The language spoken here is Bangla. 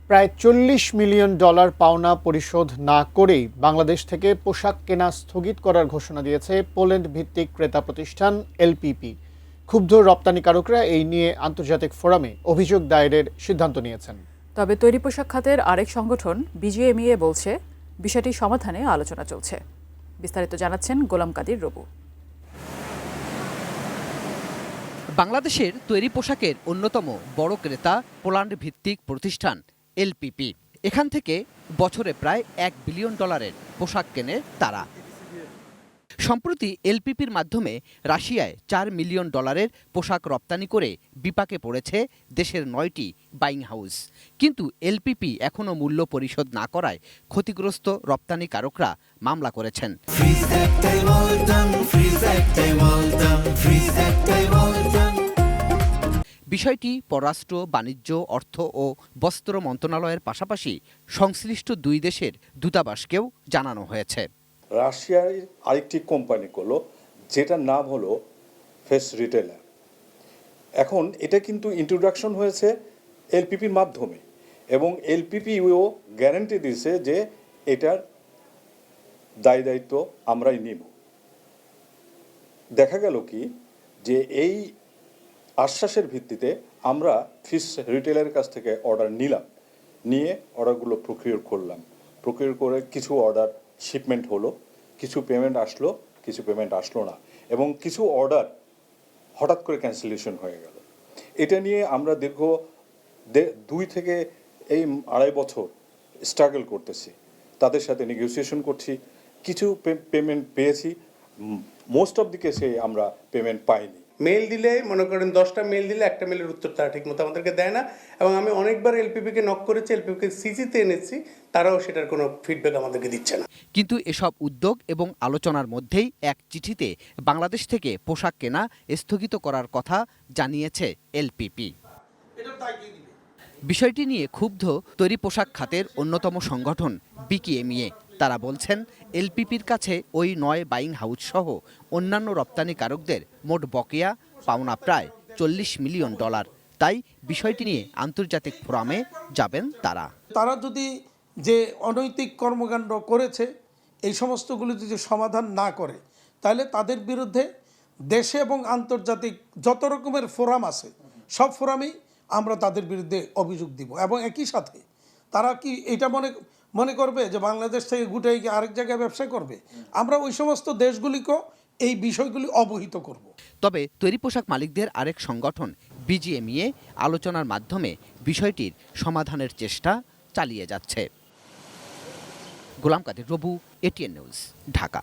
প্রায় $40 মিলিয়ন পাওনা পরিশোধ না করেই বাংলাদেশ থেকে পোশাক কেনা স্থগিত করার ঘোষণা দিয়েছে পোল্যান্ড ভিত্তিক ক্রেতা প্রতিষ্ঠান এলপিপি। ক্ষুব্ধ রপ্তানিকারকরা এই নিয়ে আন্তর্জাতিক ফোরামে অভিযোগ দায়েরের সিদ্ধান্ত নিয়েছেন। তবে তৈরি পোশাক খাতের আরেক সংগঠন বিজিএমইএ বলছে বিষয়টি সমাধানে আলোচনা চলছে। বিস্তারিত জানাচ্ছেন গোলাম কাদির রবু। বাংলাদেশের তৈরি পোশাকের অন্যতম বড় ক্রেতা পোল্যান্ড ভিত্তিক প্রতিষ্ঠান এলপিপি। এখান থেকে বছরে প্রায় $1 বিলিয়ন পোশাক কেনে তারা। সম্প্রতি এলপিপির মাধ্যমে রাশিয়ায় $4 মিলিয়ন পোশাক রপ্তানি করে বিপাকে পড়েছে দেশের 9টি বাইং হাউস। কিন্তু এলপিপি এখনও মূল্য পরিশোধ না করায় ক্ষতিগ্রস্ত রপ্তানিকারকরা মামলা করেছেন। বিষয়টি পররাষ্ট্র, বাণিজ্য, অর্থ ও বস্ত্র মন্ত্রণালয়ের পাশাপাশি সংশ্লিষ্ট দুই দেশের দূতাবাসকেও জানানো হয়েছে। রাশিয়ার আরেকটি কোম্পানি করলো, যেটার নাম হলো ফেস রিটেলার। এখন এটা কিন্তু ইন্ট্রোডাকশন হয়েছে এলপিপির মাধ্যমে, এবং এলপিপিও গ্যারান্টি দিয়েছে যে এটার দায়িত্ব আমরাই নিব। দেখা গেল কি যে এই আশ্বাসের ভিত্তিতে আমরা ফিস রিটেলারের কাছ থেকে অর্ডার নিলাম, নিয়ে অর্ডারগুলো প্রক্রিয়া করলাম। প্রক্রিয়া করে কিছু অর্ডার শিপমেন্ট হলো, কিছু পেমেন্ট আসলো, কিছু পেমেন্ট আসলো না, এবং কিছু অর্ডার হঠাৎ করে ক্যান্সেলেশন হয়ে গেল। এটা নিয়ে আমরা দীর্ঘ 2 থেকে 2.5 বছর স্ট্রাগল করতেছি, তাদের সাথে নেগোসিয়েশন করছি। কিছু পেমেন্ট পেয়েছি, মোস্ট অফ দি কেসে আমরা পেমেন্ট পাইনি। মেল দিলে মনে করেন 10টা মেল দিলে একটা মেলের উত্তর তারা ঠিকমতো আমাদেরকে দেয় না, এবং আমি অনেকবার এলপিপিকে নক করেছি, এলপিপিকে সিসিতে এনেছি, তারাও সেটার কোনো ফিডব্যাক আমাদেরকে দিচ্ছে না। কিন্তু এসব উদ্যোগ এবং আলোচনার মধ্যেই এক চিঠিতে বাংলাদেশ থেকে পোশাক কেনা স্থগিত করার কথা জানিয়েছে এলপিপি। বিষয়টি নিয়ে ক্ষুব্ধ তৈরি পোশাক খাতের অন্যতম সংগঠন বিজিএমইএ। তারা বলছেন এলপিপির কাছে ওই 9 বাইং হাউস সহ অন্যান্য রপ্তানিকারকদের মোট বকেয়া পাওনা প্রায় $40 মিলিয়ন। তাই বিষয়টি নিয়ে আন্তর্জাতিক ফোরামে যাবেন তারা। তারা যদি যে অনৈতিক কর্মকাণ্ড করেছে এই সমস্তগুলো যদি সমাধান না করে, তাহলে তাদের বিরুদ্ধে দেশে এবং আন্তর্জাতিক যত রকমের ফোরাম আছে সব ফোরামেই আমরা তাদের বিরুদ্ধে অভিযোগ দিব। এবং একই সাথে তারা কি এটা মনে করবে যে বাংলাদেশ থেকে গুটাই গিয়ে আরেক জায়গায় ব্যবসা করবে? আমরা ওই সমস্ত দেশগুলিকেও এই বিষয়গুলি অবহিত করব। তবে তৈরি পোশাক মালিকদের আরেক সংগঠন বিজিএমইএ আলোচনার মাধ্যমে বিষয়টির সমাধানের চেষ্টা চালিয়ে যাচ্ছে। গোলাম কাদির রবু, এটিএন নিউজ, ঢাকা।